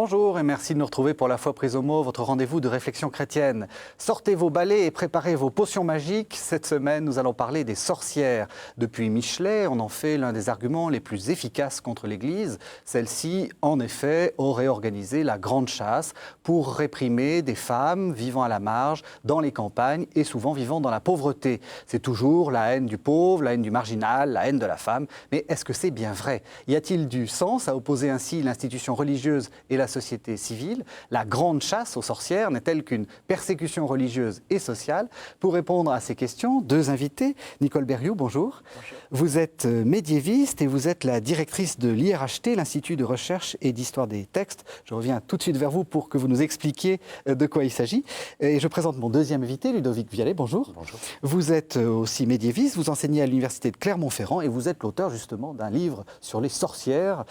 Bonjour et merci de nous retrouver pour La Foi prise au mot, votre rendez-vous de réflexion chrétienne. Sortez vos balais et préparez vos potions magiques. Cette semaine, nous allons parler des sorcières. Depuis Michelet, on en fait l'un des arguments les plus efficaces contre l'Église. Celle-ci, en effet, aurait organisé la grande chasse pour réprimer des femmes vivant à la marge, dans les campagnes et souvent vivant dans la pauvreté. C'est toujours la haine du pauvre, la haine du marginal, la haine de la femme. Mais est-ce que c'est bien vrai? Y a-t-il du sens à opposer ainsi l'institution religieuse et la société civile? La grande chasse aux sorcières n'est-elle qu'une persécution religieuse et sociale? Pour répondre à ces questions, deux invités. Nicole Berrioux, bonjour. Bonjour. Vous êtes médiéviste et vous êtes la directrice de l'IRHT, l'Institut de recherche et d'histoire des textes. Je reviens tout de suite vers vous pour que vous nous expliquiez de quoi il s'agit. Et je présente mon deuxième invité, Ludovic Vialet, bonjour. Bonjour. Vous êtes aussi médiéviste, vous enseignez à l'Université de Clermont-Ferrand et vous êtes l'auteur justement d'un livre sur les sorcières,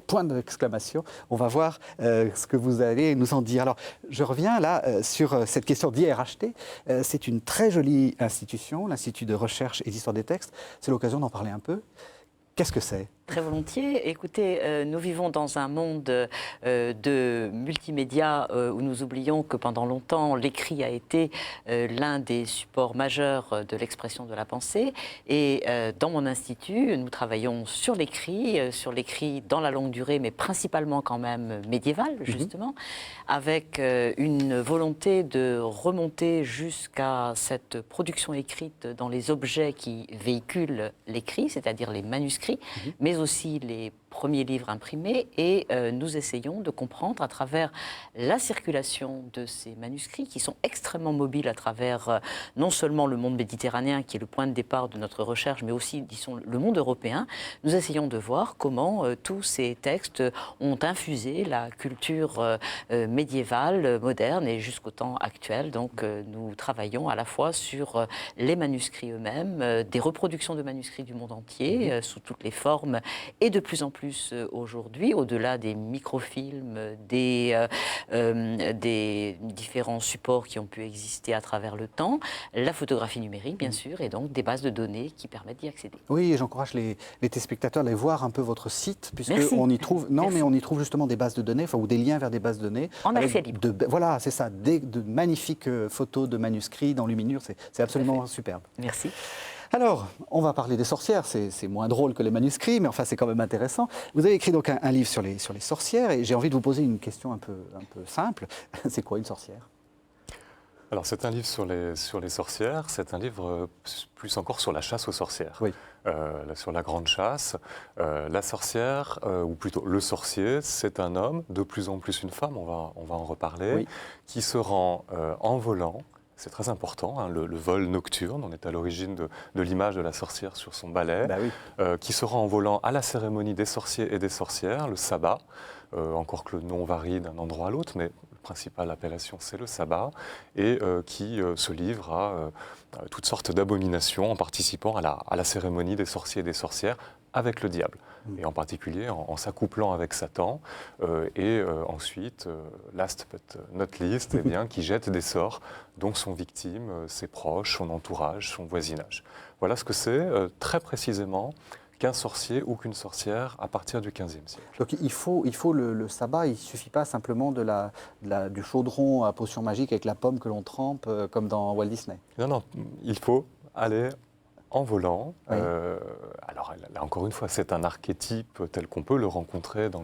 point d'exclamation. On va voir ce que vous allez nous en dire. Alors, je reviens là sur cette question d'IRHT. C'est une très jolie institution, l'Institut de recherche et d'histoire des textes. C'est l'occasion d'en parler un peu. Qu'est-ce que c'est ? Très volontiers. Écoutez, nous vivons dans un monde de multimédia où nous oublions que pendant longtemps, l'écrit a été l'un des supports majeurs de l'expression de la pensée. Et dans mon institut, nous travaillons sur l'écrit dans la longue durée, mais principalement quand même médiéval, justement, avec une volonté de remonter jusqu'à cette production écrite dans les objets qui véhiculent l'écrit, c'est-à-dire les manuscrits, mais aussi les premiers livres imprimés, et nous essayons de comprendre à travers la circulation de ces manuscrits qui sont extrêmement mobiles à travers non seulement le monde méditerranéen qui est le point de départ de notre recherche, mais aussi, disons, le monde européen. Nous essayons de voir comment tous ces textes ont infusé la culture médiévale, moderne et jusqu'au temps actuel. Donc nous travaillons à la fois sur les manuscrits eux-mêmes, des reproductions de manuscrits du monde entier, sous toutes les formes, et de plus en plus aujourd'hui, au-delà des microfilms, des différents supports qui ont pu exister à travers le temps, la photographie numérique, bien sûr, et donc des bases de données qui permettent d'y accéder. Oui, et j'encourage les téléspectateurs à aller voir un peu votre site, puisqu'on y trouve, mais on y trouve justement des bases de données, ou des liens vers des bases de données. En accès libre. Voilà, c'est ça, de magnifiques photos de manuscrits dans Luminure, c'est absolument superbe. Merci. Alors, on va parler des sorcières, c'est moins drôle que les manuscrits, mais enfin c'est quand même intéressant. Vous avez écrit donc un livre sur les sorcières, et j'ai envie de vous poser une question un peu simple. C'est quoi une sorcière ? Alors c'est un livre sur les sorcières, c'est un livre plus encore sur la chasse aux sorcières. Oui. Sur la grande chasse. La sorcière, ou plutôt le sorcier, c'est un homme, de plus en plus une femme, on va en reparler, oui, qui se rend en volant. C'est très important, hein, le vol nocturne, on est à l'origine de l'image de la sorcière sur son balai, bah oui, qui se rend en volant à la cérémonie des sorciers et des sorcières, le sabbat, encore que le nom varie d'un endroit à l'autre, mais la principale appellation c'est le sabbat, et qui se livre à toutes sortes d'abominations en participant à la cérémonie des sorciers et des sorcières avec le diable, et en particulier en s'accouplant avec Satan, et ensuite, last but not least, qui jette des sorts dont sont victimes ses proches, son entourage, son voisinage. Voilà ce que c'est très précisément qu'un sorcier ou qu'une sorcière à partir du XVe siècle. Donc il faut le sabbat, il ne suffit pas simplement du chaudron à potion magique avec la pomme que l'on trempe comme dans Walt Disney. Non, il faut aller en volant. Oui. Alors là encore une fois, c'est un archétype tel qu'on peut le rencontrer dans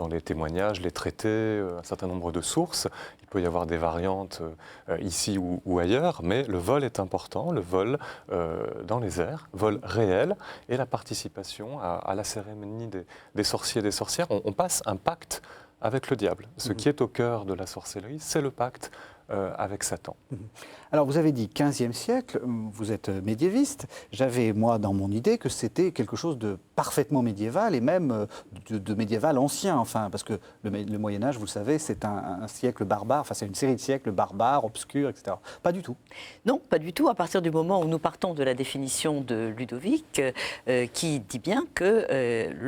les témoignages, les traités, un certain nombre de sources. Il peut y avoir des variantes ici ou ailleurs, mais le vol est important, le vol dans les airs, vol réel, et la participation à la cérémonie des sorciers et des sorcières. On passe un pacte avec le diable. Ce qui est au cœur de la sorcellerie, c'est le pacte avec Satan. Alors vous avez dit 15e siècle, vous êtes médiéviste. J'avais moi dans mon idée que c'était quelque chose de parfaitement médiéval et même de médiéval ancien, enfin, parce que le Moyen-Âge, vous le savez, c'est un siècle barbare, enfin c'est une série de siècles barbares, obscurs, etc. Pas du tout. Non, pas du tout, à partir du moment où nous partons de la définition de Ludovic, qui dit bien que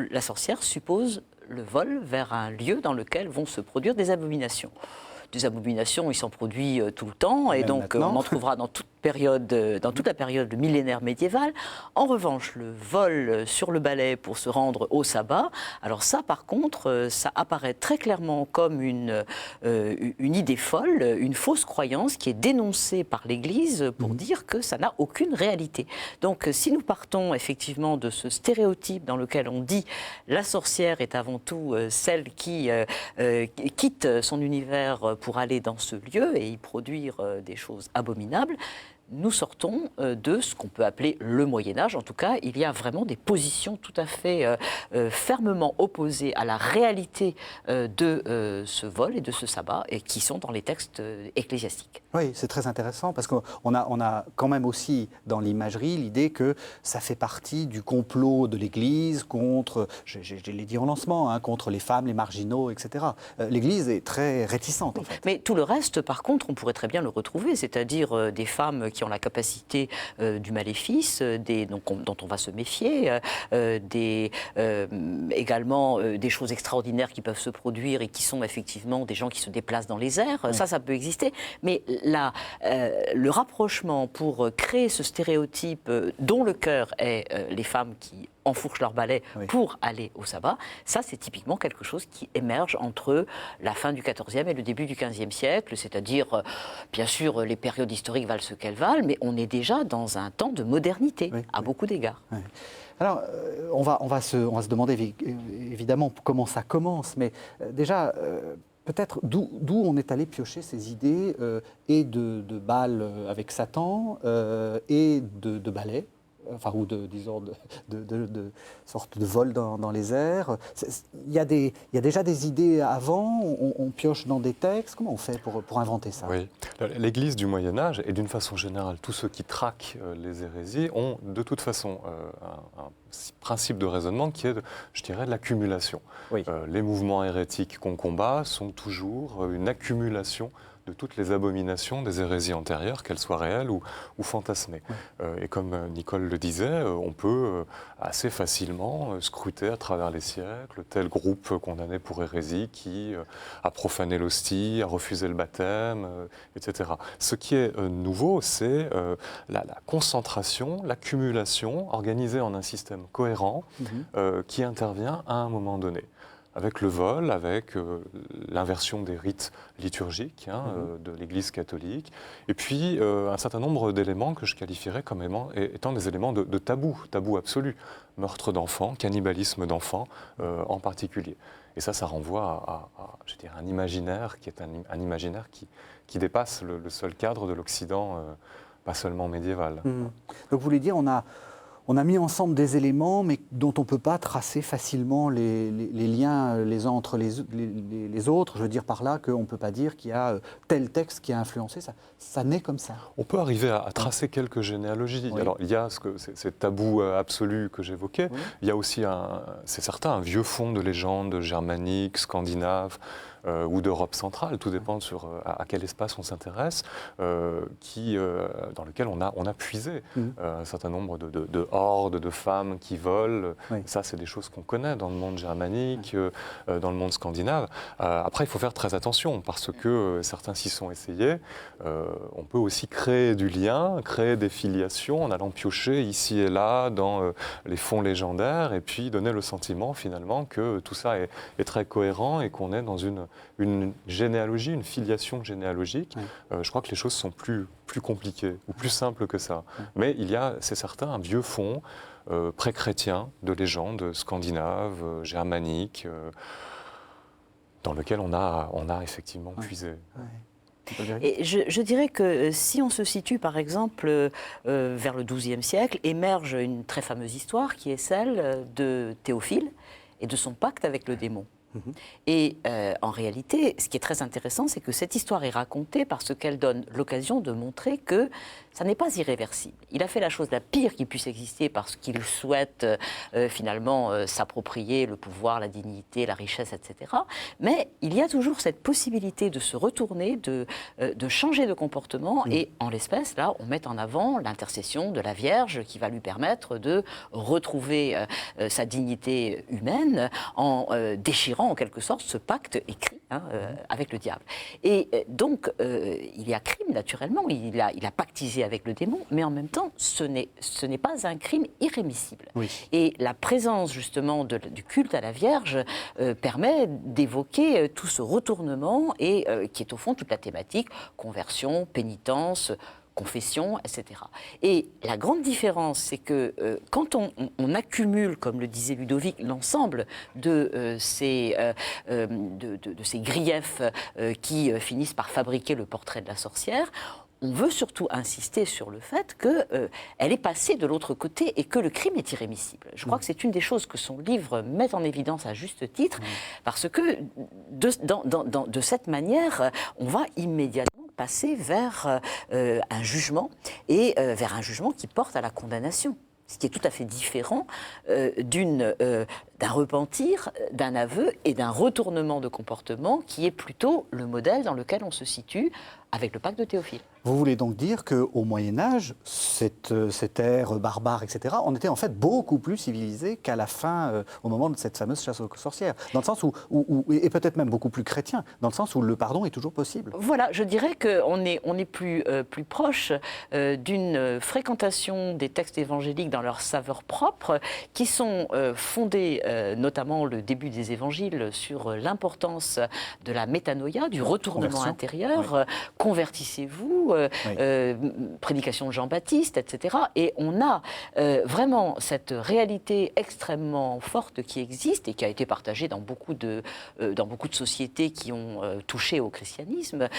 la sorcière suppose le vol vers un lieu dans lequel vont se produire des abominations. Des abominations, il s'en produit tout le temps, et donc on en trouvera dans toute dans toute la période millénaire médiévale. En revanche, le vol sur le balai pour se rendre au sabbat, alors ça, par contre, ça apparaît très clairement comme une idée folle, une fausse croyance qui est dénoncée par l'Église pour dire que ça n'a aucune réalité. Donc, si nous partons effectivement de ce stéréotype dans lequel on dit la sorcière est avant tout celle qui quitte son univers pour aller dans ce lieu et y produire des choses abominables, nous sortons de ce qu'on peut appeler le Moyen-Âge. En tout cas, il y a vraiment des positions tout à fait fermement opposées à la réalité de ce vol et de ce sabbat, et qui sont dans les textes ecclésiastiques. Oui, c'est très intéressant parce qu'on a quand même aussi dans l'imagerie l'idée que ça fait partie du complot de l'Église contre, je l'ai dit en lancement, hein, contre les femmes, les marginaux, etc. L'Église est très réticente, en fait. Mais tout le reste, par contre, on pourrait très bien le retrouver, c'est-à-dire des femmes qui ont la capacité du maléfice, dont on va se méfier, également des choses extraordinaires qui peuvent se produire et qui sont effectivement des gens qui se déplacent dans les airs. Oui. Ça peut exister. Mais le rapprochement pour créer ce stéréotype dont le cœur est les femmes qui enfourchent leur balai pour aller au sabbat, ça c'est typiquement quelque chose qui émerge entre la fin du XIVe et le début du XVe siècle, c'est-à-dire, bien sûr, les périodes historiques valent ce qu'elles valent, mais on est déjà dans un temps de modernité, à beaucoup d'égards. Oui. Alors, on va se demander évidemment comment ça commence, mais déjà, peut-être d'où on est allé piocher ces idées et de bal avec Satan et de ballet. Enfin, ou disons, de sorte de vol dans les airs. Il y a déjà des idées avant, on pioche dans des textes. Comment on fait pour inventer ça? Oui, l'Église du Moyen-Âge, et d'une façon générale, tous ceux qui traquent les hérésies, ont de toute façon un principe de raisonnement qui est, je dirais, de l'accumulation. Oui. Les mouvements hérétiques qu'on combat sont toujours une accumulation de toutes les abominations des hérésies antérieures, qu'elles soient réelles ou fantasmées. Et comme Nicole le disait, on peut assez facilement scruter à travers les siècles tel groupe condamné pour hérésie qui a profané l'hostie, a refusé le baptême, etc. Ce qui est nouveau, c'est la concentration, l'accumulation organisée en un système cohérent qui intervient à un moment donné. Avec le vol, avec l'inversion des rites liturgiques de l'Église catholique, et puis un certain nombre d'éléments que je qualifierais comme étant des éléments de tabou absolu. Meurtre d'enfants, cannibalisme d'enfants en particulier. Et ça renvoie à je dirais, un imaginaire qui est un imaginaire qui dépasse le seul cadre de l'Occident, pas seulement médiéval. Donc vous voulez dire, on a mis ensemble des éléments, mais dont on ne peut pas tracer facilement les liens les uns entre les autres. Je veux dire par là qu'on ne peut pas dire qu'il y a tel texte qui a influencé. Ça naît comme ça. On peut arriver à tracer quelques généalogies. Oui. Alors, il y a ces tabous absolus que j'évoquais. Oui. Il y a aussi, c'est certain, un vieux fond de légendes germaniques, scandinaves, ou d'Europe centrale, tout dépend à quel espace on s'intéresse, dans lequel on a puisé un certain nombre de hordes de femmes qui volent. Oui. Ça, c'est des choses qu'on connaît dans le monde germanique, dans le monde scandinave. Après, il faut faire très attention, parce que certains s'y sont essayés. On peut aussi créer du lien, créer des filiations en allant piocher ici et là dans les fonds légendaires, et puis donner le sentiment, finalement, que tout ça est très cohérent et qu'on est dans une généalogie, une filiation généalogique. Oui. Je crois que les choses sont plus compliquées ou plus simples que ça. Oui. Mais il y a, c'est certain, un vieux fond pré-chrétien de légendes scandinaves, germaniques, dans lequel on a effectivement puisé. Oui. Et je dirais que si on se situe, par exemple, vers le XIIe siècle, émerge une très fameuse histoire qui est celle de Théophile et de son pacte avec le démon. Et en réalité, ce qui est très intéressant, c'est que cette histoire est racontée parce qu'elle donne l'occasion de montrer que ça n'est pas irréversible. Il a fait la chose la pire qui puisse exister parce qu'il souhaite finalement s'approprier le pouvoir, la dignité, la richesse, etc. Mais il y a toujours cette possibilité de se retourner, de changer de comportement. Et en l'espèce, là, on met en avant l'intercession de la Vierge qui va lui permettre de retrouver sa dignité humaine en déchirant en quelque sorte ce pacte écrit avec le diable. Et donc, il y a crime, naturellement, il a pactisé avec le démon, mais en même temps, ce n'est pas un crime irrémissible. Oui. Et la présence, justement, du culte à la Vierge permet d'évoquer tout ce retournement, et qui est au fond toute la thématique, conversion, pénitence, confession, etc. Et la grande différence, c'est que quand on accumule, comme le disait Ludovic, l'ensemble de ces griefs qui finissent par fabriquer le portrait de la sorcière, on veut surtout insister sur le fait qu'elle est passée de l'autre côté et que le crime est irrémissible. Je crois que c'est une des choses que son livre met en évidence à juste titre, parce que de cette manière, on va immédiatement passer vers un jugement, et vers un jugement qui porte à la condamnation. Ce qui est tout à fait différent d'un repentir, d'un aveu et d'un retournement de comportement qui est plutôt le modèle dans lequel on se situe avec le pacte de Théophile. Vous voulez donc dire qu'au Moyen-Âge, cette ère barbare, etc., on était en fait beaucoup plus civilisé qu'à la fin, au moment de cette fameuse chasse aux sorcières, dans le sens et peut-être même beaucoup plus chrétien, dans le sens où le pardon est toujours possible. Voilà, je dirais qu'on est plus proche d'une fréquentation des textes évangéliques dans leur saveur propre, qui sont fondés, notamment le début des évangiles, sur l'importance de la métanoïa, du retournement intérieur, convertissez-vous, prédication de Jean-Baptiste, etc. Et on a vraiment cette réalité extrêmement forte qui existe et qui a été partagée dans beaucoup de sociétés qui ont touché au christianisme,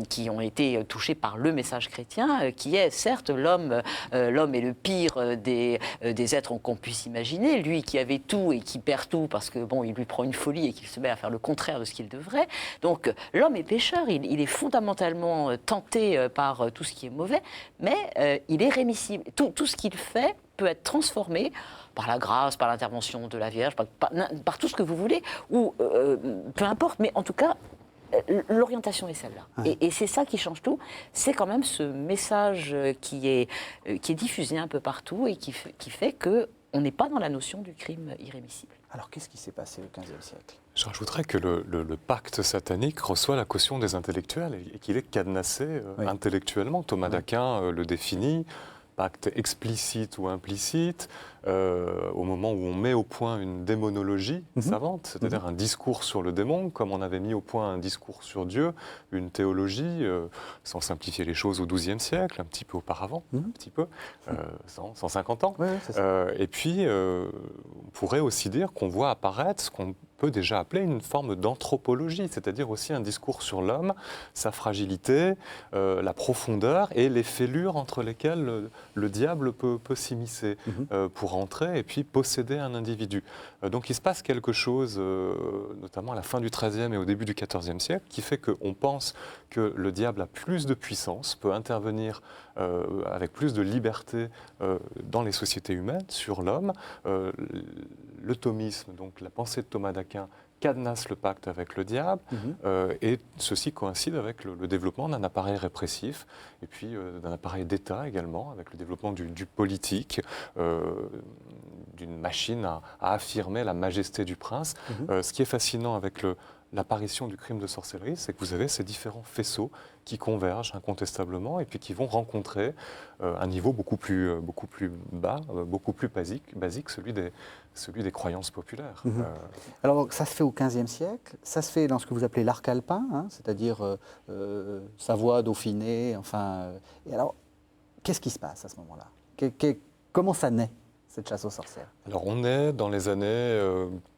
qui ont été touchés par le message chrétien, qui est certes l'homme est le pire des êtres qu'on puisse imaginer, lui qui avait tout et qui perd tout parce que il lui prend une folie et qu'il se met à faire le contraire de ce qu'il devrait. Donc l'homme est pécheur, il est fondamentalement tenté par tout ce qui est mauvais, mais il est rémissible. Tout ce qu'il fait peut être transformé par la grâce, par l'intervention de la Vierge, par tout ce que vous voulez, ou peu importe, mais en tout cas, l'orientation est celle-là. Ouais. Et c'est ça qui change tout. C'est quand même ce message qui est diffusé un peu partout et qui fait qu'on n'est pas dans la notion du crime irrémissible. Alors, qu'est-ce qui s'est passé au XVe siècle ? Je rajouterais que le pacte satanique reçoit la caution des intellectuels et qu'il est cadenassé intellectuellement. Thomas d'Aquin le définit, pacte explicite ou implicite, au moment où on met au point une démonologie savante, c'est-à-dire un discours sur le démon, comme on avait mis au point un discours sur Dieu, une théologie, sans simplifier les choses au XIIe siècle, un petit peu auparavant, 150 ans. Ouais, c'est ça. Et puis, on pourrait aussi dire qu'on voit apparaître ce qu'on peut déjà appeler une forme d'anthropologie, c'est-à-dire aussi un discours sur l'homme, sa fragilité, la profondeur et les fêlures entre lesquelles le diable peut s'immiscer pour entrer et puis posséder un individu. Donc il se passe quelque chose, notamment à la fin du XIIIe et au début du XIVe siècle, qui fait qu'on pense que le diable a plus de puissance, peut intervenir avec plus de liberté dans les sociétés humaines, sur l'homme. Le thomisme, donc la pensée de Thomas d'Aquin, cadenasse le pacte avec le diable, et ceci coïncide avec le développement d'un appareil répressif, et puis d'un appareil d'État également, avec le développement du politique, d'une machine à affirmer la majesté du prince. Ce qui est fascinant avec l'apparition du crime de sorcellerie, c'est que vous avez ces différents faisceaux qui convergent incontestablement et puis qui vont rencontrer un niveau beaucoup plus bas, beaucoup plus basique, celui des croyances populaires. Alors ça se fait au XVe siècle, ça se fait dans ce que vous appelez l'arc alpin, c'est-à-dire Savoie, Dauphiné, enfin... et alors, qu'est-ce qui se passe à ce moment-là ? Comment ça naît, cette chasse aux sorcières ? Alors on est dans les années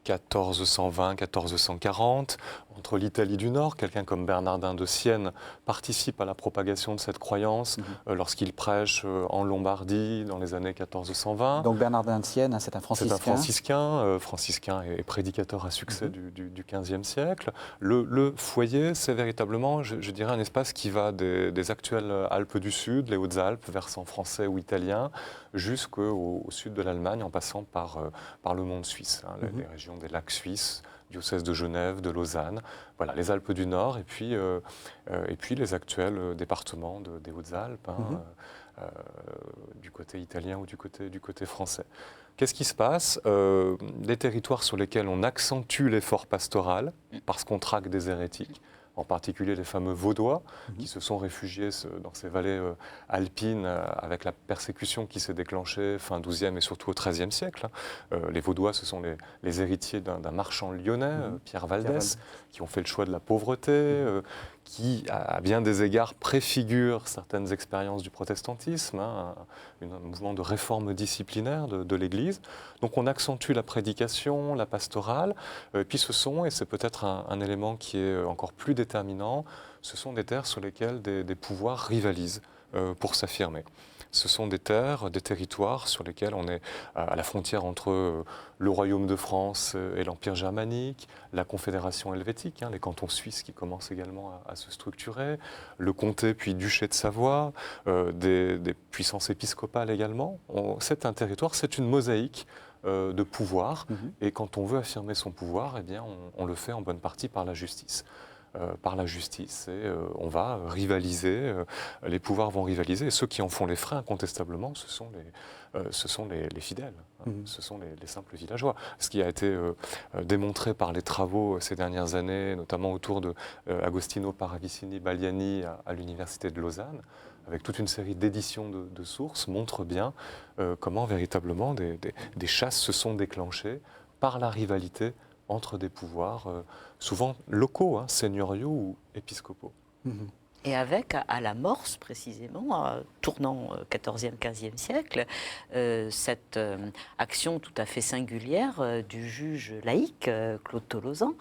1420-1440, entre l'Italie du Nord, quelqu'un comme Bernardin de Sienne participe à la propagation de cette croyance lorsqu'il prêche en Lombardie dans les années 1420. Donc Bernardin de Sienne, c'est un franciscain. C'est un franciscain et prédicateur à succès du XVe siècle. Le foyer, c'est véritablement, je dirais, un espace qui va des actuelles Alpes du Sud, les Hautes-Alpes, versant français ou italien, jusqu'au sud de l'Allemagne, en passant par le monde suisse, les régions des lacs suisses, diocèse de Genève, de Lausanne, voilà, les Alpes du Nord, et puis les actuels départements des Hautes-Alpes, du côté italien ou du côté français. Qu'est-ce qui se passe? Des territoires sur lesquels on accentue l'effort pastoral parce qu'on traque des hérétiques, en particulier les fameux Vaudois qui se sont réfugiés dans ces vallées alpines avec la persécution qui s'est déclenchée fin XIIe et surtout au XIIIe siècle. Les Vaudois, ce sont les héritiers d'un marchand lyonnais, Pierre Valdès, qui ont fait le choix de la pauvreté, qui, à bien des égards, préfigure certaines expériences du protestantisme, un mouvement de réforme disciplinaire de l'Église. Donc on accentue la prédication, la pastorale, et puis et c'est peut-être un élément qui est encore plus déterminant, ce sont des terres sur lesquelles des pouvoirs rivalisent pour s'affirmer. Ce sont des terres, des territoires sur lesquels on est à la frontière entre le Royaume de France et l'Empire germanique, la Confédération helvétique, les cantons suisses qui commencent également à se structurer, le comté puis duché de Savoie, des puissances épiscopales également. C'est un territoire, c'est une mosaïque de pouvoir, et quand on veut affirmer son pouvoir, eh bien, on le fait en bonne partie par la justice. Et on va rivaliser, les pouvoirs vont rivaliser, et ceux qui en font les frais incontestablement, ce sont les fidèles, ce sont les simples villageois. Ce qui a été démontré par les travaux ces dernières années, notamment autour de Agostino Paravicini Baliani à l'Université de Lausanne, avec toute une série d'éditions de sources, montre bien comment véritablement des chasses se sont déclenchées par la rivalité entre des pouvoirs souvent locaux, seigneuriaux ou épiscopaux. Et avec, à l'amorce précisément, tournant 14e, 15e siècle, cette action tout à fait singulière du juge laïque, Claude Tolosan,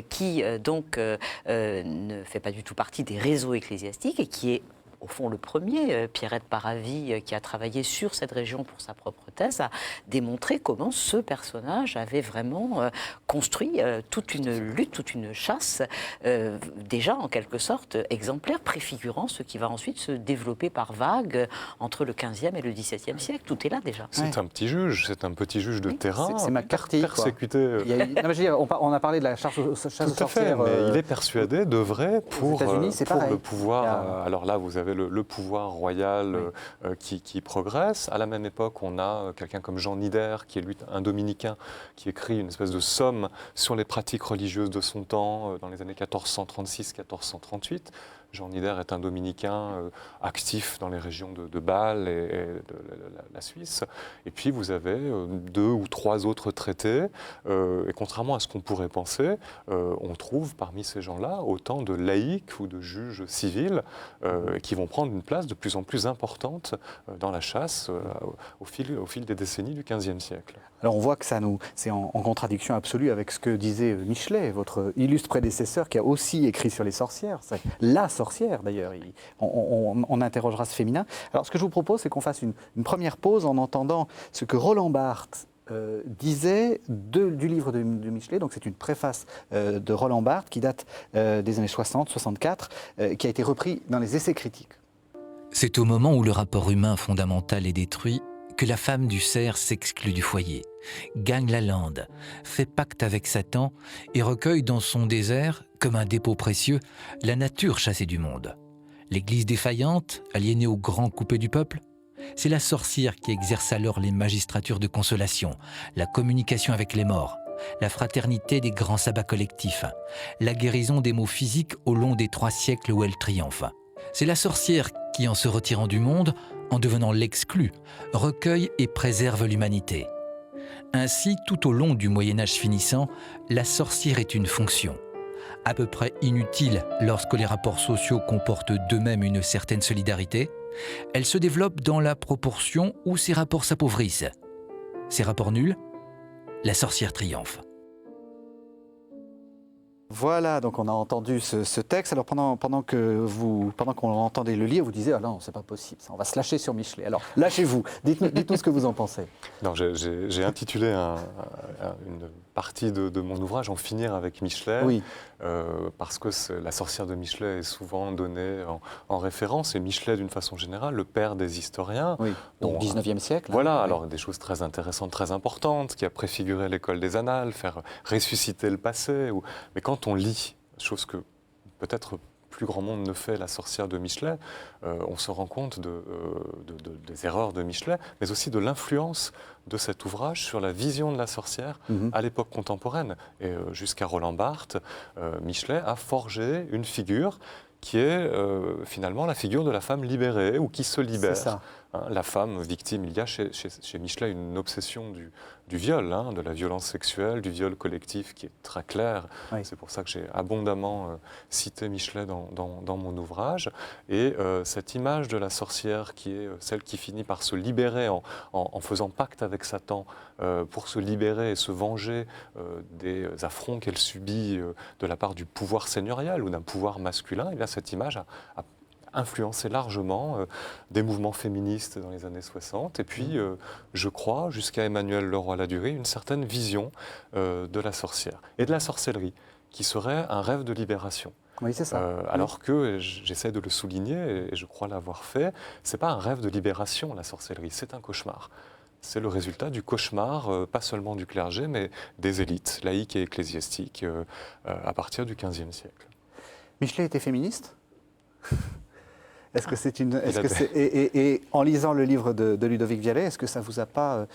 qui donc ne fait pas du tout partie des réseaux ecclésiastiques et qui est au fond le premier, Pierrette Paravi, qui a travaillé sur cette région pour sa propre thèse, a démontré comment ce personnage avait vraiment construit toute une lutte, toute une chasse, déjà en quelque sorte exemplaire, préfigurant ce qui va ensuite se développer par vagues entre le 15e et le 17e siècle. Tout est là déjà. C'est un petit juge, de terrain. C'est McCarthy, persécuté. On a parlé de la chasse aux sorcières. Mais il est persuadé, devrait, pour le pouvoir. Alors là, vous avez le pouvoir royal qui progresse. À la même époque, on a quelqu'un comme Jean Nider, qui est lui un dominicain, qui écrit une espèce de somme sur les pratiques religieuses de son temps, dans les années 1436-1438. Jean Nider est un dominicain actif dans les régions de Bâle et de la Suisse. Et puis vous avez 2 ou 3 autres traités. Et contrairement à ce qu'on pourrait penser, on trouve parmi ces gens-là autant de laïcs ou de juges civils qui vont prendre une place de plus en plus importante dans la chasse au fil des décennies du XVe siècle. Alors on voit que c'est en contradiction absolue avec ce que disait Michelet, votre illustre prédécesseur, qui a aussi écrit sur les sorcières. C'est la sorcière d'ailleurs. On interrogera ce féminin. Alors ce que je vous propose, c'est qu'on fasse une première pause en entendant ce que Roland Barthes disait du livre de Michelet. Donc c'est une préface de Roland Barthes qui date des années 60-64, qui a été repris dans les essais critiques. C'est au moment où le rapport humain fondamental est détruit que la femme du cerf s'exclut du foyer, gagne la lande, fait pacte avec Satan et recueille dans son désert, comme un dépôt précieux, la nature chassée du monde. L'Église défaillante, aliénée au grand coupé du peuple, c'est la sorcière qui exerce alors les magistratures de consolation, la communication avec les morts, la fraternité des grands sabbats collectifs, la guérison des maux physiques au long des 3 siècles où elle triomphe. C'est la sorcière qui, en se retirant du monde, en devenant l'exclu, recueille et préserve l'humanité. Ainsi, tout au long du Moyen-Âge finissant, la sorcière est une fonction, à peu près inutile lorsque les rapports sociaux comportent d'eux-mêmes une certaine solidarité. Elle se développe dans la proportion où ces rapports s'appauvrissent. Ces rapports nuls, la sorcière triomphe. Voilà, donc on a entendu ce texte. Alors pendant qu'on entendait le lire, vous disiez ah non, c'est pas possible, ça, on va se lâcher sur Michelet. Alors lâchez-vous, dites-nous ce que vous en pensez. Non, j'ai intitulé une partie de mon ouvrage En finir avec Michelet, oui. Parce que la sorcière de Michelet est souvent donnée en référence, et Michelet d'une façon générale, le père des historiens. Oui, donc 19e siècle. Voilà, hein, alors des choses très intéressantes, très importantes, qui a préfiguré l'école des annales, faire ressusciter le passé. Mais quand on lit, chose que peut-être plus grand monde ne fait La sorcière de Michelet, on se rend compte des erreurs de Michelet, mais aussi de l'influence de cet ouvrage sur la vision de la sorcière à l'époque contemporaine. Et jusqu'à Roland Barthes, Michelet a forgé une figure qui est finalement la figure de la femme libérée ou qui se libère. C'est ça. La femme victime, il y a chez Michelet une obsession du viol, de la violence sexuelle, du viol collectif qui est très clair. Oui. C'est pour ça que j'ai abondamment cité Michelet dans mon ouvrage. Et cette image de la sorcière qui est celle qui finit par se libérer en faisant pacte avec Satan pour se libérer et se venger des affronts qu'elle subit de la part du pouvoir seigneurial ou d'un pouvoir masculin, et bien cette image a influencé largement des mouvements féministes dans les années 60 et puis, je crois, jusqu'à Emmanuel Leroy-Ladurie, une certaine vision de la sorcière et de la sorcellerie, qui serait un rêve de libération. Oui, c'est ça. Alors que, j'essaie de le souligner, et je crois l'avoir fait, ce n'est pas un rêve de libération, la sorcellerie, c'est un cauchemar. C'est le résultat du cauchemar, pas seulement du clergé, mais des élites laïques et ecclésiastiques à partir du XVe siècle. Michelet était féministe? Est-ce que c'est une... Et en lisant le livre de Ludovic Vialet, est-ce que ça ne vous a pas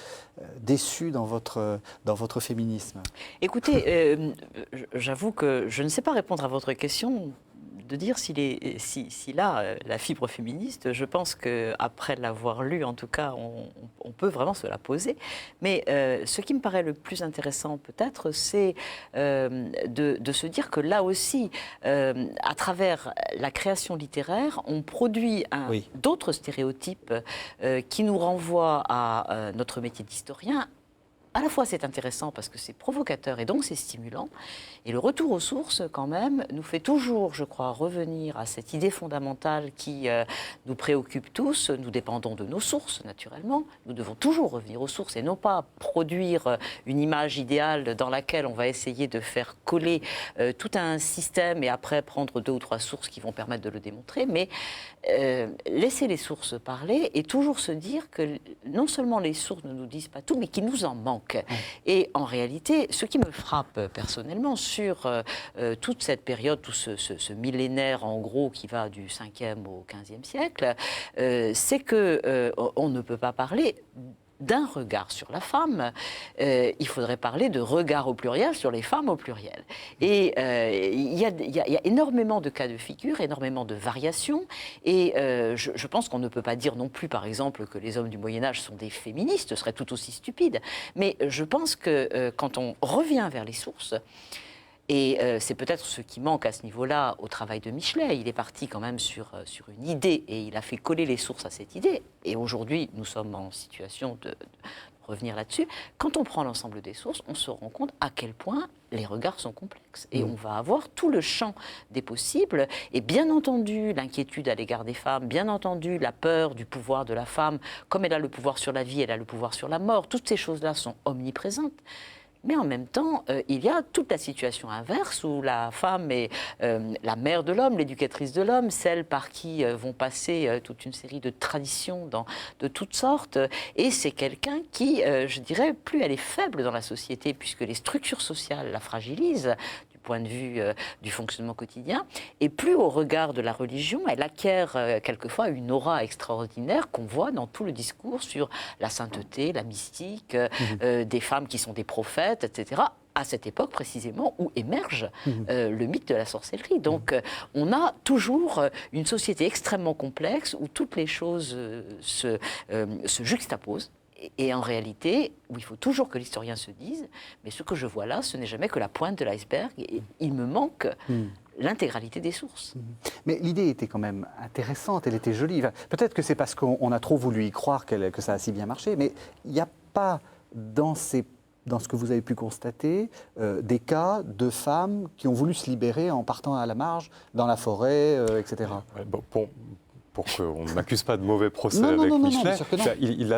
déçu dans votre féminisme? Écoutez, j'avoue que je ne sais pas répondre à votre question, de dire s'il a la fibre féministe. Je pense qu'après l'avoir lu, en tout cas, on peut vraiment se la poser. Mais ce qui me paraît le plus intéressant peut-être, c'est de se dire que là aussi, à travers la création littéraire, on produit d'autres stéréotypes qui nous renvoient à notre métier d'historien. À la fois, c'est intéressant parce que c'est provocateur et donc c'est stimulant. Et le retour aux sources, quand même, nous fait toujours, je crois, revenir à cette idée fondamentale qui nous préoccupe tous. Nous dépendons de nos sources, naturellement. Nous devons toujours revenir aux sources et non pas produire une image idéale dans laquelle on va essayer de faire coller tout un système et après prendre 2 ou 3 sources qui vont permettre de le démontrer. Mais laisser les sources parler et toujours se dire que non seulement les sources ne nous disent pas tout, mais qu'il nous en manque. Et en réalité, ce qui me frappe personnellement sur toute cette période, tout ce millénaire en gros qui va du 5e au 15e siècle, c'est qu'on ne peut pas parler d'un regard sur la femme, il faudrait parler de regard au pluriel sur les femmes au pluriel. Et il y a énormément de cas de figure, énormément de variations, et je pense qu'on ne peut pas dire non plus, par exemple, que les hommes du Moyen-Âge sont des féministes, ce serait tout aussi stupide. Mais je pense que quand on revient vers les sources, et c'est peut-être ce qui manque à ce niveau-là au travail de Michelet. Il est parti quand même sur une idée et il a fait coller les sources à cette idée. Et aujourd'hui, nous sommes en situation de revenir là-dessus. Quand on prend l'ensemble des sources, on se rend compte à quel point les regards sont complexes. Et on va avoir tout le champ des possibles. Et bien entendu, l'inquiétude à l'égard des femmes, bien entendu, la peur du pouvoir de la femme. Comme elle a le pouvoir sur la vie, elle a le pouvoir sur la mort. Toutes ces choses-là sont omniprésentes. Mais en même temps, il y a toute la situation inverse où la femme est la mère de l'homme, l'éducatrice de l'homme, celle par qui vont passer toute une série de traditions de toutes sortes. Et c'est quelqu'un qui, je dirais, plus elle est faible dans la société, puisque les structures sociales la fragilisent, point de vue du fonctionnement quotidien, et plus au regard de la religion, elle acquiert quelquefois une aura extraordinaire qu'on voit dans tout le discours sur la sainteté, la mystique, des femmes qui sont des prophètes, etc., à cette époque précisément où émerge le mythe de la sorcellerie. Donc on a toujours une société extrêmement complexe où toutes les choses se juxtaposent. Et en réalité, où il faut toujours que l'historien se dise, mais ce que je vois là, ce n'est jamais que la pointe de l'iceberg, et il me manque l'intégralité des sources. Mais l'idée était quand même intéressante, elle était jolie. Enfin, peut-être que c'est parce qu'on a trop voulu y croire que ça a si bien marché, mais il n'y a pas dans ce que vous avez pu constater, des cas de femmes qui ont voulu se libérer en partant à la marge, dans la forêt, etc. Ouais, pour qu'on ne m'accuse pas de mauvais procès Non, non, avec non, non, Michelet, bien sûr que non. il y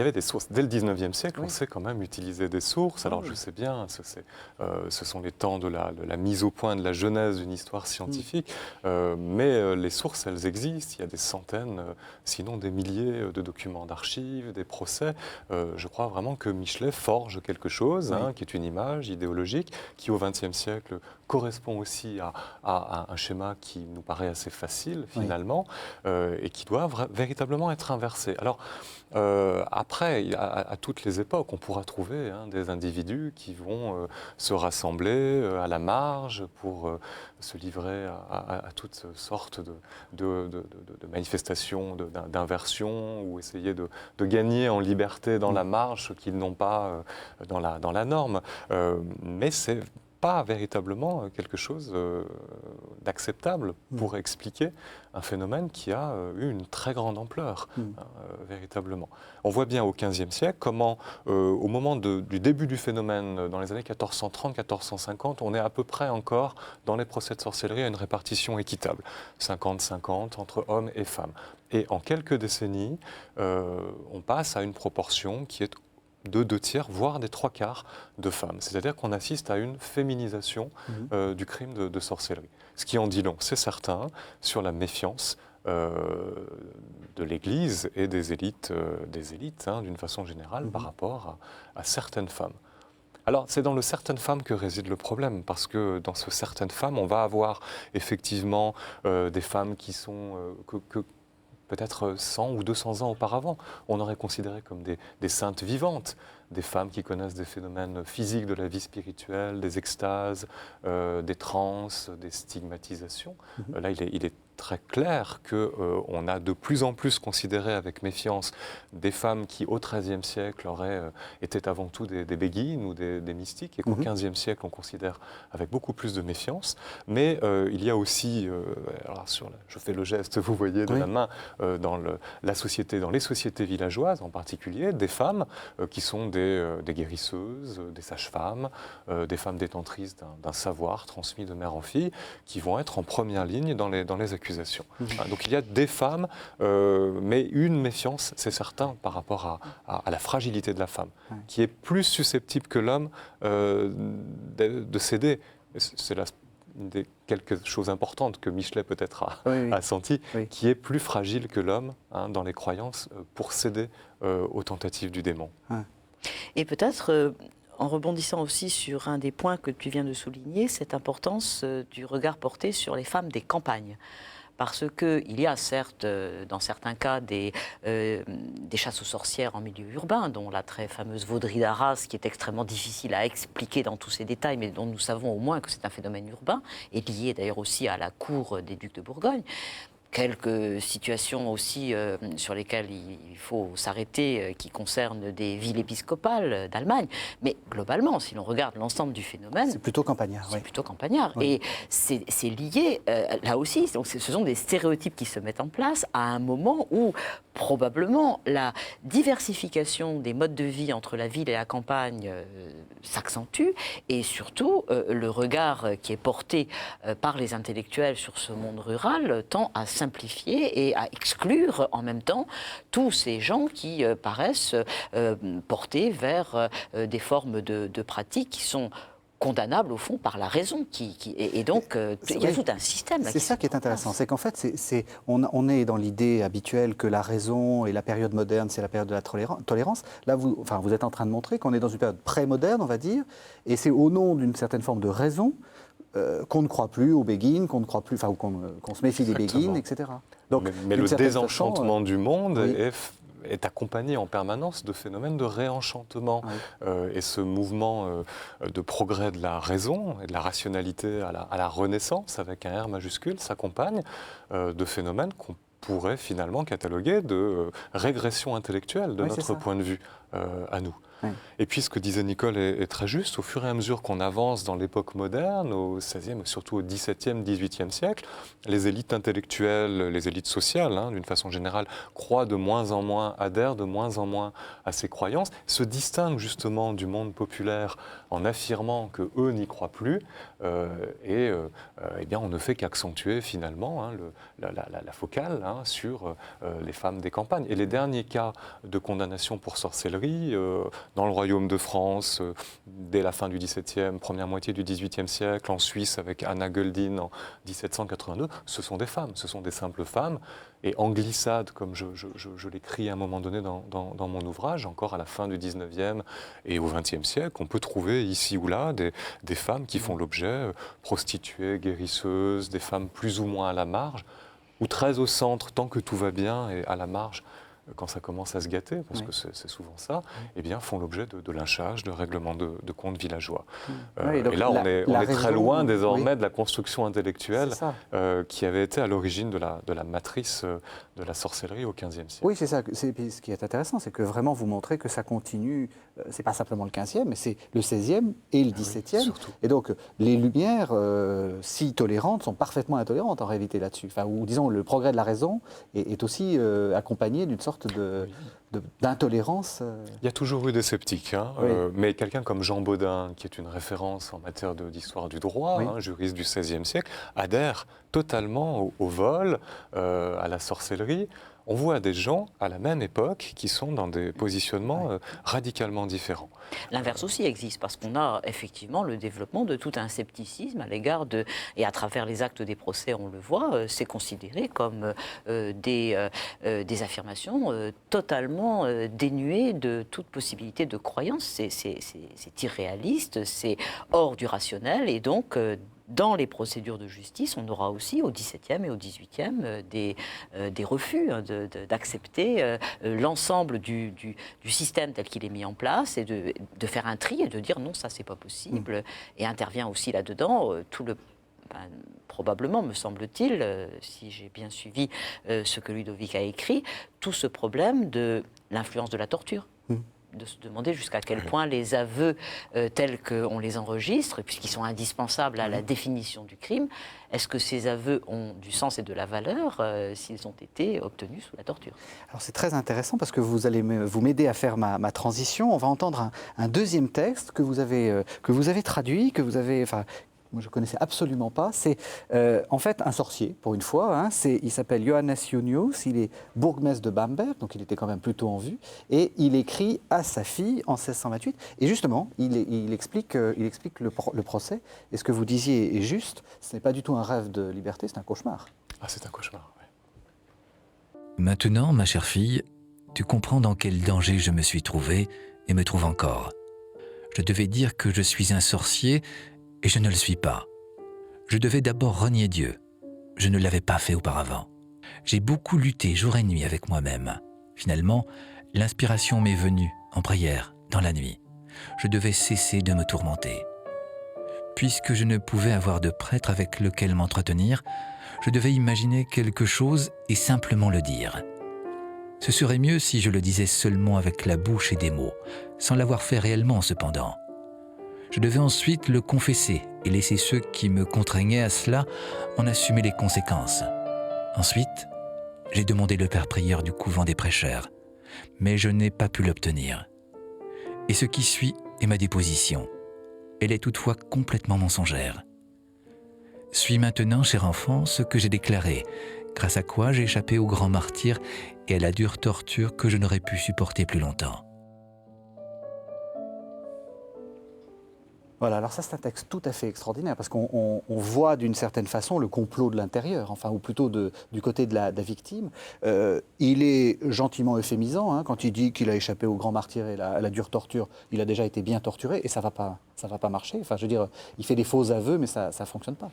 avait des sources. Dès le 19e siècle, Oui. on sait quand même utiliser des sources. Alors je sais bien, ce sont les temps de la mise au point de la genèse d'une histoire scientifique, mais les sources, elles existent. Il y a des centaines, sinon des milliers de documents d'archives, des procès. Je crois vraiment que Michelet forge quelque chose, qui est une image idéologique, qui au XXe siècle correspond aussi à un schéma qui nous paraît assez facile finalement, et qui doit véritablement être inversé. Alors après, à toutes les époques, on pourra trouver des individus qui vont se rassembler à la marge pour se livrer à toutes sortes de manifestations, d'inversion, ou essayer de gagner en liberté dans la marge ce qu'ils n'ont pas dans la norme. Mais c'est pas véritablement quelque chose d'acceptable pour expliquer un phénomène qui a eu une très grande ampleur, véritablement. On voit bien au XVe siècle comment, au moment du début du phénomène, dans les années 1430-1450, on est à peu près encore, dans les procès de sorcellerie, à une répartition équitable, 50-50 entre hommes et femmes. Et en quelques décennies, on passe à une proportion qui est de 2/3, voire des 3/4 de femmes. C'est-à-dire qu'on assiste à une féminisation du crime de sorcellerie. Ce qui en dit long, c'est certain, sur la méfiance de l'Église et des élites d'une façon générale, par rapport à certaines femmes. Alors, c'est dans le certaines femmes que réside le problème, parce que dans ce certaines femmes, on va avoir effectivement des femmes qui sont... peut-être 100 ou 200 ans auparavant, on aurait considéré comme des saintes vivantes, des femmes qui connaissent des phénomènes physiques de la vie spirituelle, des extases, des transes, des stigmatisations. Là, il est très clair qu'on a de plus en plus considéré avec méfiance des femmes qui, au XIIIe siècle, étaient avant tout des béguines ou des mystiques, et qu'au XVe siècle, on considère avec beaucoup plus de méfiance. Mais il y a aussi, alors je fais le geste, vous voyez, de la main, dans les sociétés villageoises en particulier, des femmes qui sont des guérisseuses, des sages-femmes, des femmes détentrices d'un savoir transmis de mère en fille, qui vont être en première ligne dans les accusations. Donc il y a des femmes, mais une méfiance, c'est certain, par rapport à la fragilité de la femme, qui est plus susceptible que l'homme de céder. C'est une des quelques choses importantes que Michelet peut-être a senti, qui est plus fragile que l'homme dans les croyances pour céder aux tentatives du démon. Et peut-être... en rebondissant aussi sur un des points que tu viens de souligner, cette importance du regard porté sur les femmes des campagnes. Parce qu'il y a certes, dans certains cas, des chasses aux sorcières en milieu urbain, dont la très fameuse Vaudrie d'Arras, qui est extrêmement difficile à expliquer dans tous ses détails, mais dont nous savons au moins que c'est un phénomène urbain, et lié d'ailleurs aussi à la cour des ducs de Bourgogne. Quelques situations aussi sur lesquelles il faut s'arrêter, qui concernent des villes épiscopales d'Allemagne. Mais globalement, si l'on regarde l'ensemble du phénomène... C'est plutôt campagnard. C'est plutôt campagnard. Oui. Et c'est lié, là aussi, donc ce sont des stéréotypes qui se mettent en place à un moment où probablement la diversification des modes de vie entre la ville et la campagne s'accentue, et surtout le regard qui est porté par les intellectuels sur ce monde rural tend à simplifier et à exclure en même temps tous ces gens qui paraissent portés vers des formes de pratiques qui sont condamnables au fond par la raison. Et donc, il y a tout un système. C'est ça qui est intéressant, c'est qu'en fait, on est dans l'idée habituelle que la raison et la période moderne, c'est la période de la tolérance. Là, vous êtes en train de montrer qu'on est dans une période pré-moderne, on va dire, et c'est au nom d'une certaine forme de raison qu'on ne croit plus aux béguines, qu'on ne croit plus, ou qu'on se méfie des béguines, etc. Donc, mais le désenchantement du monde est accompagné en permanence de phénomènes de réenchantement. Et ce mouvement de progrès de la raison et de la rationalité à la renaissance, avec un R majuscule, s'accompagne de phénomènes qu'on pourrait finalement cataloguer de régression intellectuelle de notre point de vue à nous. Oui. Et puis ce que disait Nicole est très juste, au fur et à mesure qu'on avance dans l'époque moderne, au XVIe et surtout au XVIIe, XVIIIe siècle, les élites intellectuelles, les élites sociales, d'une façon générale, croient de moins en moins, adhèrent de moins en moins à ces croyances, se distinguent justement du monde populaire en affirmant qu'eux n'y croient plus, eh bien on ne fait qu'accentuer finalement la focale sur les femmes des campagnes. Et les derniers cas de condamnation pour sorcellerie dans le royaume de France, dès la fin du XVIIe, première moitié du XVIIIe siècle, en Suisse avec Anna Göldin en 1782, ce sont des femmes, ce sont des simples femmes. Et en glissade, comme je l'écris à un moment donné dans mon ouvrage, encore à la fin du XIXe et au XXe siècle, on peut trouver ici ou là des femmes qui font l'objet, prostituées, guérisseuses, des femmes plus ou moins à la marge, ou très au centre tant que tout va bien, et à la marge quand ça commence à se gâter, parce que c'est souvent ça, eh bien, font l'objet de lynchages, de règlements de comptes villageois. Et là, on est très loin désormais de la construction intellectuelle qui avait été à l'origine de la matrice de la sorcellerie au XVe siècle. Oui, c'est ça. Ce qui est intéressant, c'est que vraiment vous montrez que ça continue. C'est pas simplement le XVe, mais c'est le XVIe et le XVIIe. Et donc, les Lumières, si tolérantes, sont parfaitement intolérantes en réalité là-dessus. Enfin, ou disons, le progrès de la raison est aussi accompagné d'une sorte d'intolérance. Il y a toujours eu des sceptiques, mais quelqu'un comme Jean Bodin, qui est une référence en matière d'histoire du droit, juriste du XVIe siècle, adhère totalement au vol, à la sorcellerie. On voit des gens à la même époque qui sont dans des positionnements radicalement différents. L'inverse aussi existe, parce qu'on a effectivement le développement de tout un scepticisme à l'égard de... Et à travers les actes des procès, on le voit, c'est considéré comme des affirmations totalement dénuées de toute possibilité de croyance. C'est irréaliste, c'est hors du rationnel, et donc... dans les procédures de justice, on aura aussi au XVIIe et au XVIIIe des refus d'accepter l'ensemble du système tel qu'il est mis en place et de faire un tri et de dire non, ça c'est pas possible. Et intervient aussi là-dedans probablement, me semble-t-il, si j'ai bien suivi ce que Ludovic a écrit, tout ce problème de l'influence de la torture. De se demander jusqu'à quel point les aveux tels qu'on les enregistre, puisqu'ils sont indispensables à la définition du crime, est-ce que ces aveux ont du sens et de la valeur s'ils ont été obtenus sous la torture? Alors c'est très intéressant parce que vous allez vous m'aider à faire ma transition. On va entendre un deuxième texte que vous avez traduit, que vous avez... moi je ne connaissais absolument pas, c'est en fait un sorcier, pour une fois. Il s'appelle Johannes Junius, il est bourgmestre de Bamberg, donc il était quand même plutôt en vue, et il écrit à sa fille en 1628, et justement, il explique le procès, et ce que vous disiez est juste, ce n'est pas du tout un rêve de liberté, c'est un cauchemar. Ah, c'est un cauchemar, oui. Maintenant, ma chère fille, tu comprends dans quel danger je me suis trouvé, et me trouve encore. Je devais dire que je suis un sorcier, et je ne le suis pas. Je devais d'abord renier Dieu. Je ne l'avais pas fait auparavant. J'ai beaucoup lutté jour et nuit avec moi-même. Finalement, l'inspiration m'est venue en prière, dans la nuit. Je devais cesser de me tourmenter. Puisque je ne pouvais avoir de prêtre avec lequel m'entretenir, je devais imaginer quelque chose et simplement le dire. Ce serait mieux si je le disais seulement avec la bouche et des mots, sans l'avoir fait réellement cependant. Je devais ensuite le confesser et laisser ceux qui me contraignaient à cela en assumer les conséquences. Ensuite, j'ai demandé le père prieur du couvent des prêcheurs, mais je n'ai pas pu l'obtenir. Et ce qui suit est ma déposition. Elle est toutefois complètement mensongère. Suis maintenant, cher enfant, ce que j'ai déclaré, grâce à quoi j'ai échappé au grand martyre et à la dure torture que je n'aurais pu supporter plus longtemps. Voilà, alors ça c'est un texte tout à fait extraordinaire parce qu'on voit d'une certaine façon le complot de l'intérieur, ou plutôt du côté de la victime. Il est gentiment euphémisant quand il dit qu'il a échappé au grand martyr et à la dure torture. Il a déjà été bien torturé et ça va pas marcher. Enfin, je veux dire, il fait des faux aveux, mais ça ne fonctionne pas.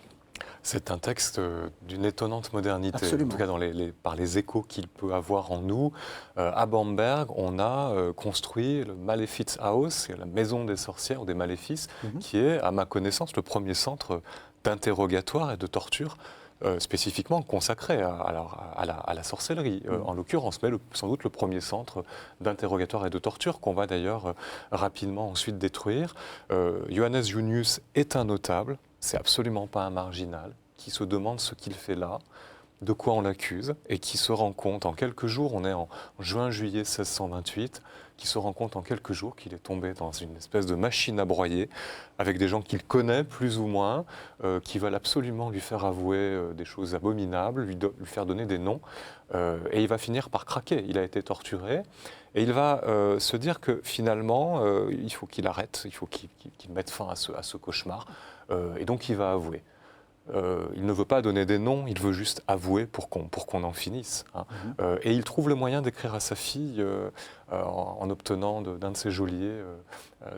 C'est un texte d'une étonnante modernité, Absolument. en tout cas par les échos qu'il peut avoir en nous. À Bamberg, on a construit le Malefizhaus, la maison des sorcières ou des maléfices, qui est, à ma connaissance, le premier centre d'interrogatoire et de torture spécifiquement consacré à la sorcellerie, en l'occurrence, mais sans doute le premier centre d'interrogatoire et de torture qu'on va d'ailleurs rapidement ensuite détruire. Johannes Junius est un notable, c'est absolument pas un marginal, qui se demande ce qu'il fait là, de quoi on l'accuse, et qui se rend compte en quelques jours, on est en juin-juillet 1628, qui se rend compte en quelques jours qu'il est tombé dans une espèce de machine à broyer, avec des gens qu'il connaît plus ou moins, qui veulent absolument lui faire avouer des choses abominables, lui faire donner des noms, et il va finir par craquer. Il a été torturé, et il va se dire que finalement, il faut qu'il arrête, il faut qu'il mette fin à ce cauchemar, et donc il va avouer. Il ne veut pas donner des noms, il veut juste avouer pour qu'on en finisse. Hein. Et il trouve le moyen d'écrire à sa fille en obtenant d'un de ses geôliers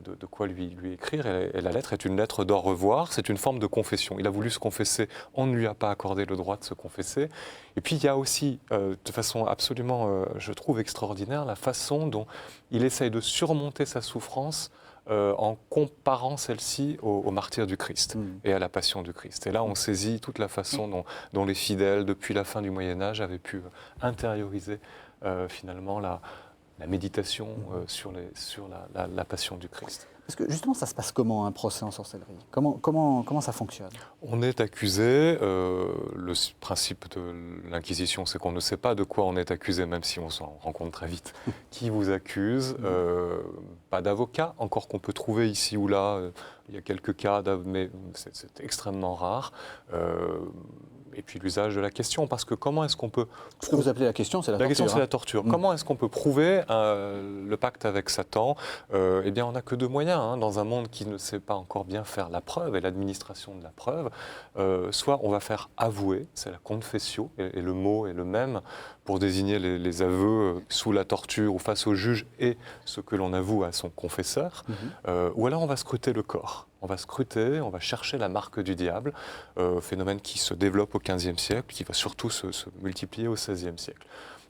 de quoi lui écrire. Et la lettre est une lettre d'au revoir, c'est une forme de confession. Il a voulu se confesser, on ne lui a pas accordé le droit de se confesser. Et puis il y a aussi, de façon absolument, je trouve extraordinaire, la façon dont il essaye de surmonter sa souffrance en comparant celle-ci au martyre du Christ et à la passion du Christ. Et là, on saisit toute la façon dont les fidèles, depuis la fin du Moyen-Âge, avaient pu intérioriser finalement la méditation sur la passion du Christ. Parce que justement, ça se passe comment un procès en sorcellerie? Comment ça fonctionne? On est accusé. Le principe de l'Inquisition, c'est qu'on ne sait pas de quoi on est accusé, même si on s'en rend compte très vite. Qui vous accuse? Pas d'avocat, encore qu'on peut trouver ici ou là. Il y a quelques cas, mais c'est extrêmement rare. Et puis l'usage de la question, parce que comment est-ce qu'on peut... Ce que vous appelez la question, c'est la torture. La question, c'est la torture. Comment est-ce qu'on peut prouver le pacte avec Satan? Eh bien, on n'a que deux moyens, hein, dans un monde qui ne sait pas encore bien faire la preuve et l'administration de la preuve. Soit on va faire avouer, c'est la confessio, et le mot est le même pour désigner les aveux sous la torture ou face au juge et ce que l'on avoue à son confesseur. Ou alors on va scruter le corps. On va scruter, on va chercher la marque du diable, phénomène qui se développe au XVe siècle, qui va surtout se multiplier au XVIe siècle.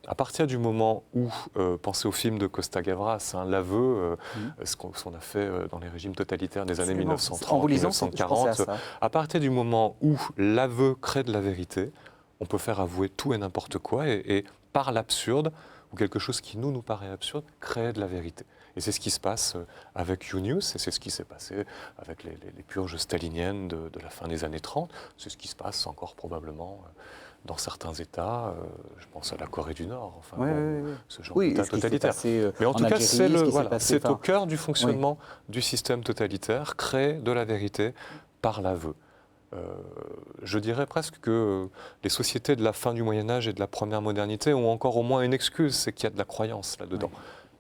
À partir du moment où, pensez au film de Costa Gavras, hein, l'aveu, ce qu'on a fait dans les régimes totalitaires des années 1930-1940, à partir du moment où l'aveu crée de la vérité, on peut faire avouer tout et n'importe quoi, et par l'absurde, ou quelque chose qui nous paraît absurde, créer de la vérité. Et c'est ce qui se passe avec Junius, et c'est ce qui s'est passé avec les purges staliniennes de la fin des années 30. C'est ce qui se passe encore probablement dans certains États, je pense à la Corée du Nord, enfin, ce genre d'État totalitaire. Mais en tout cas, c'est au cœur du fonctionnement du système totalitaire, créer de la vérité par l'aveu. Je dirais presque que les sociétés de la fin du Moyen-Âge et de la première modernité ont encore au moins une excuse, c'est qu'il y a de la croyance là-dedans.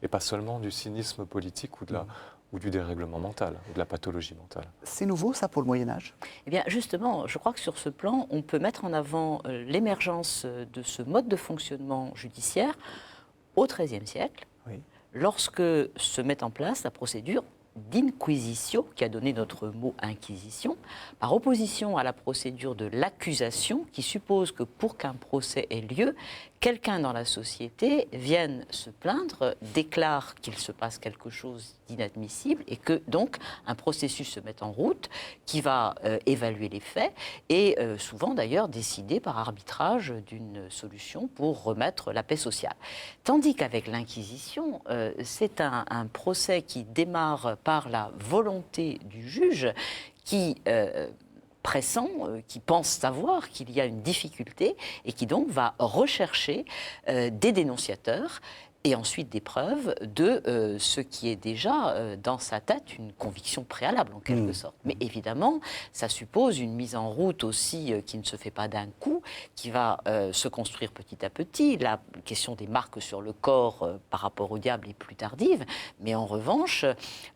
Et pas seulement du cynisme politique ou du dérèglement mental, ou de la pathologie mentale. C'est nouveau, ça, pour le Moyen-Âge? Eh bien, justement, je crois que sur ce plan, on peut mettre en avant l'émergence de ce mode de fonctionnement judiciaire au XIIIe siècle, lorsque se met en place la procédure d'inquisitio, qui a donné notre mot inquisition, par opposition à la procédure de l'accusation, qui suppose que pour qu'un procès ait lieu, quelqu'un dans la société vienne se plaindre, déclare qu'il se passe quelque chose d'inadmissible et que donc un processus se met en route qui va évaluer les faits et souvent d'ailleurs décider par arbitrage d'une solution pour remettre la paix sociale. Tandis qu'avec l'Inquisition, c'est un procès qui démarre par la volonté du juge qui pressant, qui pense savoir qu'il y a une difficulté et qui donc va rechercher des dénonciateurs et ensuite des preuves de ce qui est déjà dans sa tête une conviction préalable en quelque sorte. Mais évidemment, ça suppose une mise en route aussi qui ne se fait pas d'un coup, qui va se construire petit à petit. La question des marques sur le corps par rapport au diable est plus tardive, mais en revanche,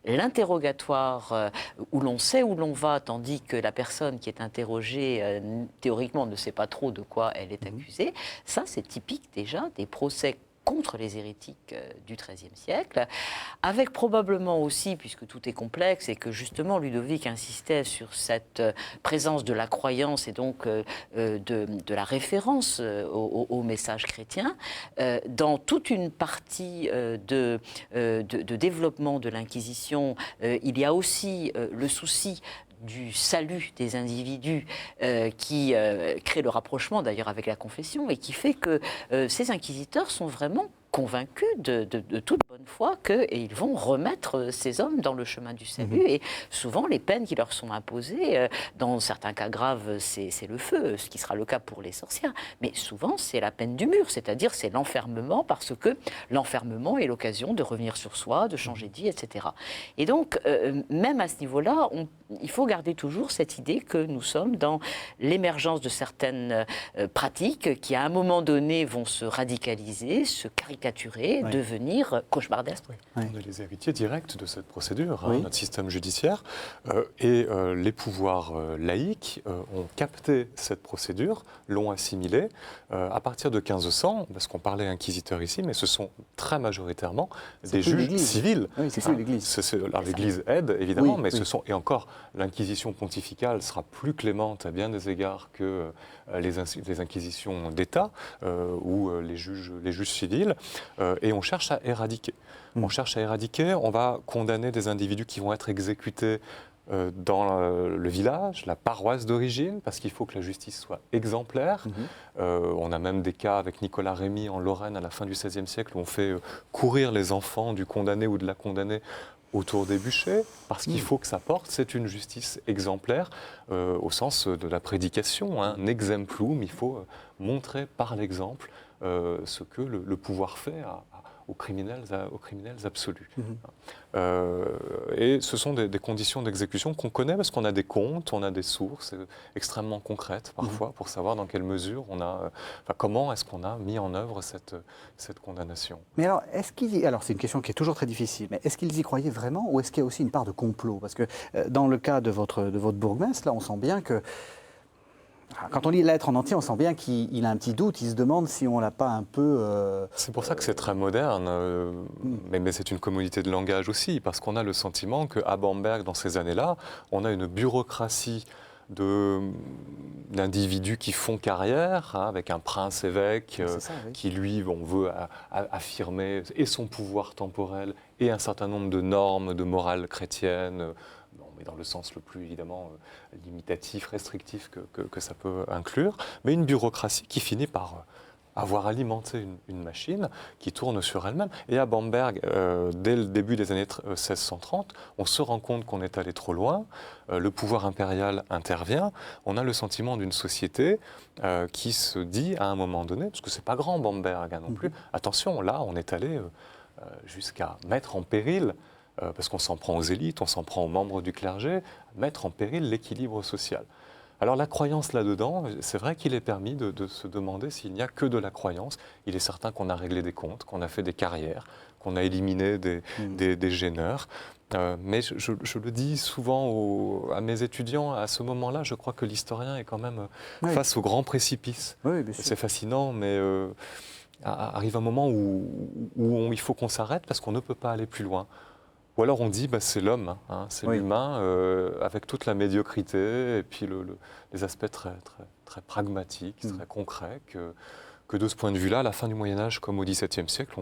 l'interrogatoire où l'on sait où l'on va, tandis que la personne qui est interrogée, théoriquement, ne sait pas trop de quoi elle est accusée, ça c'est typique déjà des procès contre les hérétiques du XIIIe siècle, avec probablement aussi, puisque tout est complexe, et que justement Ludovic insistait sur cette présence de la croyance et donc de la référence au message chrétien, dans toute une partie de développement de l'Inquisition, il y a aussi le souci du salut des individus qui crée le rapprochement d'ailleurs avec la confession et qui fait que ces inquisiteurs sont vraiment convaincus de toute bonne foi qu'ils vont remettre ces hommes dans le chemin du salut. Et souvent, les peines qui leur sont imposées, dans certains cas graves, c'est le feu, ce qui sera le cas pour les sorcières. Mais souvent, c'est la peine du mur, c'est-à-dire c'est l'enfermement, parce que l'enfermement est l'occasion de revenir sur soi, de changer de vie, etc. Et donc, même à ce niveau-là, il faut garder toujours cette idée que nous sommes dans l'émergence de certaines pratiques qui, à un moment donné, vont se radicaliser, se caricaturer, devenir cauchemardesques. On est les héritiers directs de cette procédure, Oui. notre système judiciaire. Et les pouvoirs laïcs ont capté cette procédure, l'ont assimilée. À partir de 1500, parce qu'on parlait inquisiteurs ici, mais ce sont très majoritairement des juges civils. Oui, c'est plus l'Église. Alors l'Église aide, évidemment, Oui, mais oui. ce sont... Et encore, l'inquisition pontificale sera plus clémente à bien des égards que les inquisitions d'État ou les juges civils. Et on cherche à éradiquer. On cherche à éradiquer, on va condamner des individus qui vont être exécutés dans le village, la paroisse d'origine, parce qu'il faut que la justice soit exemplaire. On a même des cas avec Nicolas Rémy en Lorraine à la fin du XVIe siècle où on fait courir les enfants du condamné ou de la condamnée autour des bûchers, parce qu'il faut que ça porte, c'est une justice exemplaire au sens de la prédication, un exemplum, il faut montrer par l'exemple ce que le pouvoir fait aux criminels absolus. Et ce sont des conditions d'exécution qu'on connaît parce qu'on a des comptes, on a des sources extrêmement concrètes parfois pour savoir dans quelle mesure comment est-ce qu'on a mis en œuvre cette condamnation. Mais alors, alors c'est une question qui est toujours très difficile, mais est-ce qu'ils y croyaient vraiment ou est-ce qu'il y a aussi une part de complot? Parce que dans le cas de votre bourgmestre, là, on sent bien que quand on lit la lettre en entier, on sent bien qu'il a un petit doute, il se demande si on l'a pas un peu... C'est pour ça que c'est très moderne, mais c'est une communauté de langage aussi, parce qu'on a le sentiment qu'à Bamberg, dans ces années-là, on a une bureaucratie d'individus qui font carrière, avec un prince-évêque qui, lui, veut affirmer et son pouvoir temporel et un certain nombre de normes de morale chrétienne, mais dans le sens le plus évidemment limitatif, restrictif que ça peut inclure, mais une bureaucratie qui finit par avoir alimenté une machine qui tourne sur elle-même. Et à Bamberg, dès le début des années 1630, on se rend compte qu'on est allé trop loin, le pouvoir impérial intervient, on a le sentiment d'une société qui se dit à un moment donné, parce que c'est pas grand Bamberg non plus, attention, là on est allé jusqu'à mettre en péril parce qu'on s'en prend aux élites, on s'en prend aux membres du clergé, mettre en péril l'équilibre social. Alors la croyance là-dedans, c'est vrai qu'il est permis de se demander s'il n'y a que de la croyance. Il est certain qu'on a réglé des comptes, qu'on a fait des carrières, qu'on a éliminé des gêneurs. Mais je le dis souvent à mes étudiants, à ce moment-là, je crois que l'historien est quand même face au grand précipice. Oui, bien sûr. C'est fascinant, mais... arrive un moment où il faut qu'on s'arrête parce qu'on ne peut pas aller plus loin. Ou alors on dit, c'est l'homme, c'est l'humain, avec toute la médiocrité et puis les aspects très, très, très pragmatiques, très concrets, que de ce point de vue-là, à la fin du Moyen-Âge comme au XVIIe siècle,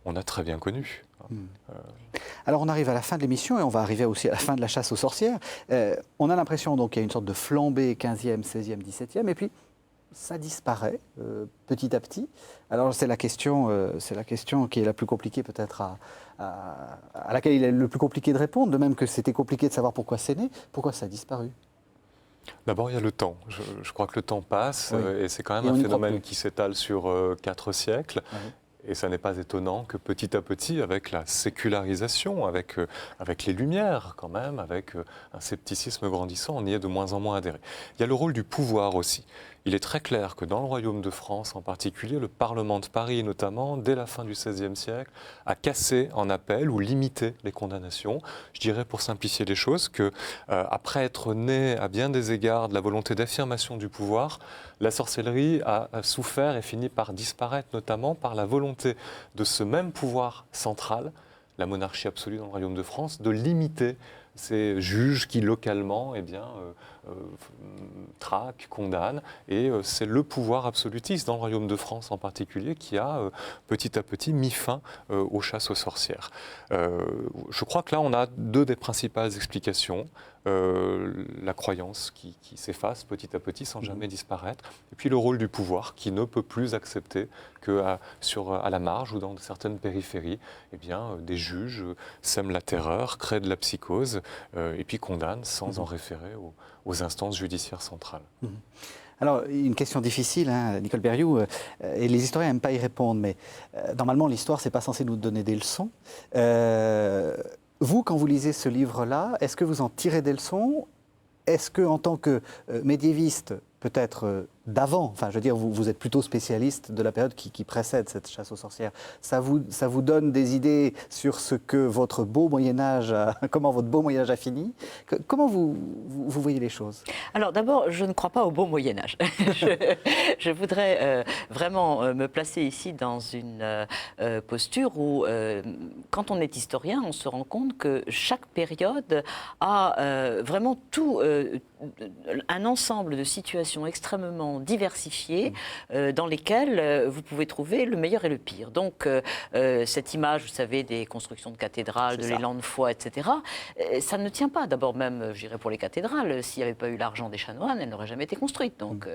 on a très bien connu. Alors on arrive à la fin de l'émission et on va arriver aussi à la fin de la chasse aux sorcières. On a l'impression qu'il y a une sorte de flambée 15e, 16e, 17e, et puis ça disparaît petit à petit. Alors c'est la question qui est la plus compliquée peut-être à laquelle il est le plus compliqué de répondre, de même que c'était compliqué de savoir pourquoi c'est né, pourquoi ça a disparu. D'abord, il y a le temps. Je crois que le temps passe et c'est quand même un phénomène qui s'étale sur 4 siècles. Et ça n'est pas étonnant que petit à petit, avec la sécularisation, avec les Lumières quand même, avec un scepticisme grandissant, on y est de moins en moins adhéré. Il y a le rôle du pouvoir aussi. Il est très clair que dans le Royaume de France en particulier, le Parlement de Paris notamment, dès la fin du XVIe siècle, a cassé en appel ou limité les condamnations. Je dirais pour simplifier les choses que après être né à bien des égards de la volonté d'affirmation du pouvoir, la sorcellerie a souffert et fini par disparaître notamment par la volonté de ce même pouvoir central, la monarchie absolue dans le Royaume de France, de limiter ces juges qui localement traque, condamne, et c'est le pouvoir absolutiste dans le royaume de France en particulier qui a petit à petit mis fin aux chasses aux sorcières. Je crois que là on a deux des principales explications. La croyance qui s'efface petit à petit sans jamais disparaître, et puis le rôle du pouvoir qui ne peut plus accepter qu'à la marge ou dans certaines périphéries, eh bien, des juges sèment la terreur, créent de la psychose et puis condamnent sans en référer aux instances judiciaires centrales. Alors, une question difficile, hein, Nicole Berrioux, et les historiens n'aiment pas y répondre, mais normalement, l'histoire, ce n'est pas censé nous donner des leçons. Vous, quand vous lisez ce livre-là, est-ce que vous en tirez des leçons? Est-ce que, en tant que médiéviste, peut-être d'avant, enfin, je veux dire, vous êtes plutôt spécialiste de la période qui précède cette chasse aux sorcières, ça vous donne des idées sur ce que votre beau Moyen-Âge, comment votre beau Moyen-Âge a fini? Comment vous voyez les choses? Alors d'abord, je ne crois pas au beau Moyen-Âge. je voudrais vraiment me placer ici dans une posture où, quand on est historien, on se rend compte que chaque période a vraiment tout, un ensemble de situations extrêmement diversifiées dans lesquelles vous pouvez trouver le meilleur et le pire. Donc cette image, vous savez, des constructions de cathédrales, de l'élan de foi, etc., ça ne tient pas. D'abord même, je dirais pour les cathédrales, s'il n'y avait pas eu l'argent des chanoines, elles n'auraient jamais été construites. Donc,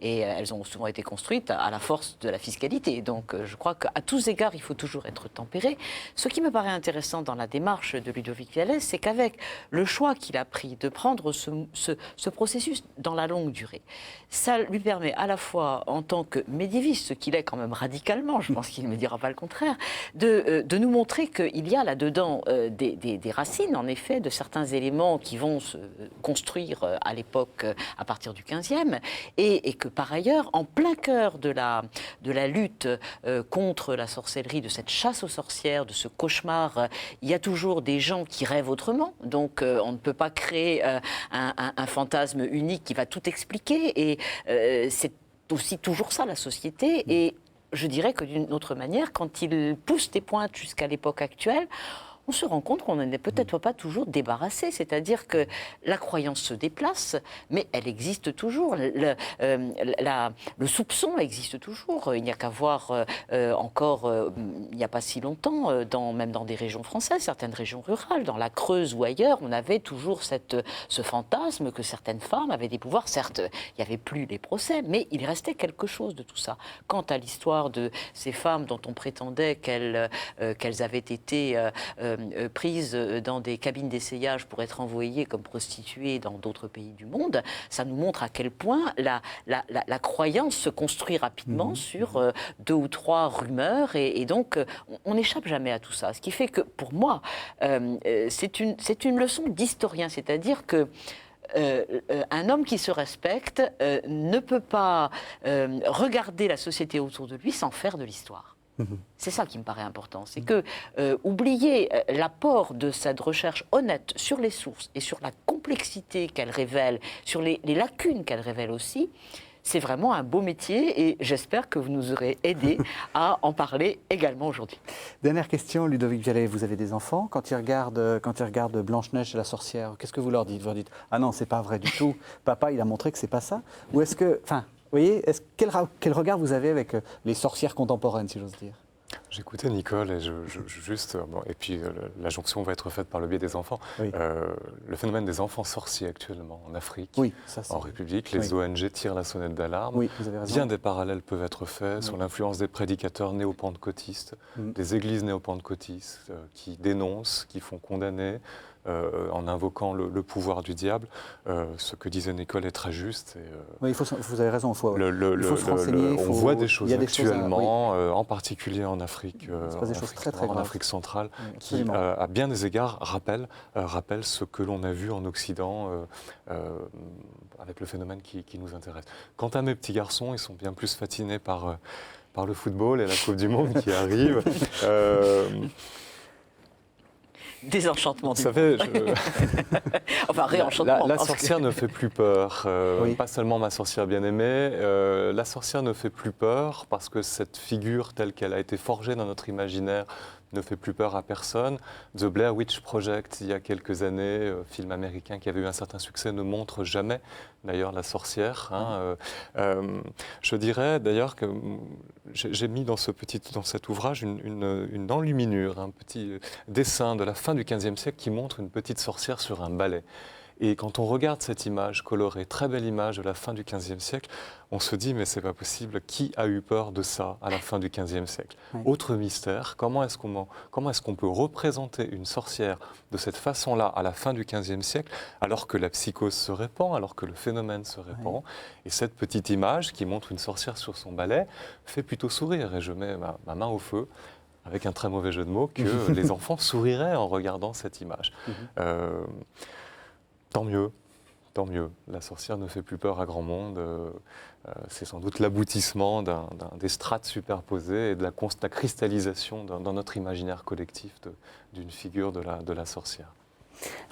et elles ont souvent été construites à la force de la fiscalité. Donc je crois qu'à tous égards, il faut toujours être tempéré. Ce qui me paraît intéressant dans la démarche de Ludovic Viallès, c'est qu'avec le choix qu'il a pris de prendre ce processus dans la longue durée, ça lui permet à la fois, en tant que médiéviste, ce qu'il est quand même radicalement, je pense qu'il ne me dira pas le contraire, de nous montrer qu'il y a là-dedans des racines, en effet, de certains éléments qui vont se construire à l'époque, à partir du XVe, et que par ailleurs, en plein cœur de la lutte contre la sorcellerie, de cette chasse aux sorcières, de ce cauchemar, il y a toujours des gens qui rêvent autrement. Donc on ne peut pas créer un fantasme unique qui va tout expliquer, et c'est aussi toujours ça la société. Et je dirais que d'une autre manière, quand il pousse des pointes jusqu'à l'époque actuelle, on se rend compte qu'on n'en est peut-être pas toujours débarrassé. C'est-à-dire que la croyance se déplace, mais elle existe toujours. Le soupçon existe toujours. Il n'y a qu'à voir encore, il n'y a pas si longtemps, même dans des régions françaises, certaines régions rurales, dans la Creuse ou ailleurs, on avait toujours ce fantasme que certaines femmes avaient des pouvoirs. Certes, il n'y avait plus les procès, mais il restait quelque chose de tout ça. Quant à l'histoire de ces femmes dont on prétendait qu'elles avaient été prises dans des cabines d'essayage pour être envoyées comme prostituées dans d'autres pays du monde, ça nous montre à quel point la croyance se construit rapidement sur deux ou trois rumeurs, et donc on n'échappe jamais à tout ça. Ce qui fait que pour moi, c'est une leçon d'historien, c'est-à-dire que un homme qui se respecte ne peut pas regarder la société autour de lui sans faire de l'histoire. C'est ça qui me paraît important, c'est que oublier l'apport de cette recherche honnête sur les sources et sur la complexité qu'elle révèle, sur les lacunes qu'elle révèle aussi, c'est vraiment un beau métier, et j'espère que vous nous aurez aidés à en parler également aujourd'hui. Dernière question, Ludovic Viallès, vous avez des enfants, quand ils regardent Blanche-Neige et la sorcière, qu'est-ce que vous leur dites? Vous leur dites « Ah non, c'est pas vrai du tout, papa il a montré que c'est pas ça » Ou est-ce que, enfin, vous voyez, quel regard vous avez avec les sorcières contemporaines, si j'ose dire? J'écoutais Nicole et et puis la jonction va être faite par le biais des enfants. Oui. Le phénomène des enfants sorciers actuellement en Afrique, Oui, ça, en République, les ONG tirent la sonnette d'alarme. Oui, vous avez raison. Bien des parallèles peuvent être faits sur l'influence des prédicateurs néo-pentecôtistes, des églises néo-pentecôtistes qui dénoncent, qui font condamner, en invoquant le pouvoir du diable. Ce que disait Nicole est très juste. Et, oui, vous avez raison, il faut se renseigner. On voit des choses actuellement, oui. en particulier en Afrique, en Afrique centrale, oui, qui, à bien des égards, rappelle ce que l'on a vu en Occident avec le phénomène qui nous intéresse. Quant à mes petits garçons, ils sont bien plus fascinés par le football et la Coupe du Monde qui arrive. Désenchantement. Vous savez, enfin, réenchantement. La sorcière ne fait plus peur. Oui. Pas seulement ma sorcière bien-aimée. La sorcière ne fait plus peur parce que cette figure telle qu'elle a été forgée dans notre imaginaire ne fait plus peur à personne. The Blair Witch Project, il y a quelques années, film américain qui avait eu un certain succès, ne montre jamais d'ailleurs la sorcière. Je dirais d'ailleurs que j'ai mis dans cet ouvrage une enluminure, un petit dessin de la fin du XVe siècle qui montre une petite sorcière sur un balai. Et quand on regarde cette image colorée, très belle image de la fin du XVe siècle, on se dit mais c'est pas possible, qui a eu peur de ça à la fin du XVe siècle? Oui. Autre mystère, comment est-ce qu'on peut représenter une sorcière de cette façon-là à la fin du XVe siècle, alors que la psychose se répand, alors que le phénomène se répand? Oui. Et cette petite image qui montre une sorcière sur son balai fait plutôt sourire, et je mets ma main au feu, avec un très mauvais jeu de mots, que les enfants souriraient en regardant cette image. Tant mieux, tant mieux. La sorcière ne fait plus peur à grand monde. C'est sans doute l'aboutissement des strates superposées et de la cristallisation dans notre imaginaire collectif d'une figure de la sorcière.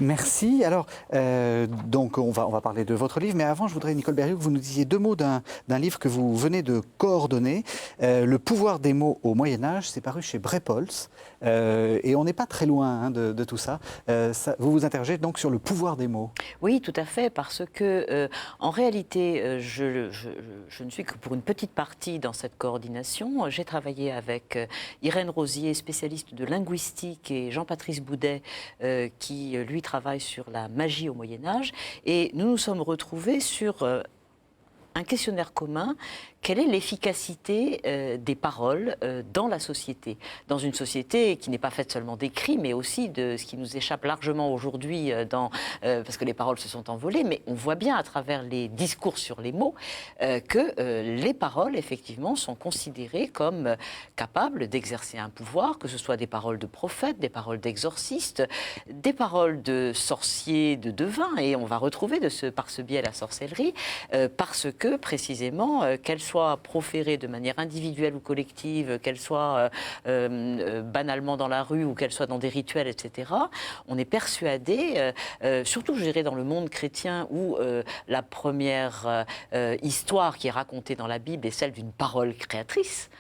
Merci. Alors, donc on va parler de votre livre, mais avant, je voudrais, Nicole Berrioux, que vous nous disiez deux mots d'un livre que vous venez de coordonner. Le pouvoir des mots au Moyen-Âge, c'est paru chez Brepols, et on n'est pas très loin de tout ça. Vous vous interrogez donc sur le pouvoir des mots. Oui, tout à fait, parce que, en réalité, je ne suis que pour une petite partie dans cette coordination. J'ai travaillé avec Irène Rosier, spécialiste de linguistique, et Jean-Patrice Boudet, qui lui travaille sur la magie au Moyen-Âge, et nous nous sommes retrouvés sur un questionnaire commun. Quelle est l'efficacité des paroles dans la société? Dans une société qui n'est pas faite seulement d'écrits, mais aussi de ce qui nous échappe largement aujourd'hui, parce que les paroles se sont envolées, mais on voit bien à travers les discours sur les mots que les paroles, effectivement, sont considérées comme capables d'exercer un pouvoir, que ce soit des paroles de prophètes, des paroles d'exorcistes, des paroles de sorciers, de devins, et on va retrouver par ce biais la sorcellerie, parce que, précisément, qu'elles soient proférées de manière individuelle ou collective, qu'elles soient banalement dans la rue ou qu'elles soient dans des rituels, etc., on est persuadé, surtout je dirais dans le monde chrétien où la première histoire qui est racontée dans la Bible est celle d'une parole créatrice.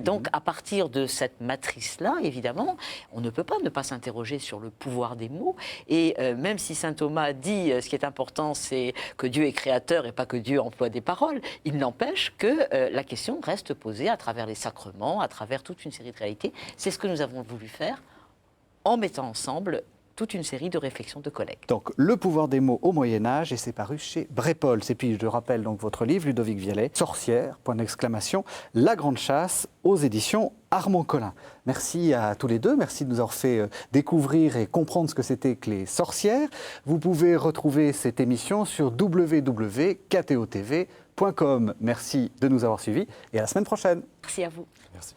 Donc à partir de cette matrice-là, évidemment, on ne peut pas ne pas s'interroger sur le pouvoir des mots. Et même si saint Thomas dit ce qui est important, c'est que Dieu est créateur et pas que Dieu emploie des paroles, il n'empêche que la question reste posée à travers les sacrements, à travers toute une série de réalités. C'est ce que nous avons voulu faire en mettant ensemble toute une série de réflexions de collègues. Donc, le pouvoir des mots au Moyen-Âge, et c'est paru chez Brepols. Et puis, je rappelle donc votre livre, Ludovic Vialet, Sorcière, point d'exclamation, La Grande Chasse, aux éditions Armand Collin. Merci à tous les deux, merci de nous avoir fait découvrir et comprendre ce que c'était que les sorcières. Vous pouvez retrouver cette émission sur www.ktotv.com. Merci de nous avoir suivis et à la semaine prochaine. Merci à vous. Merci.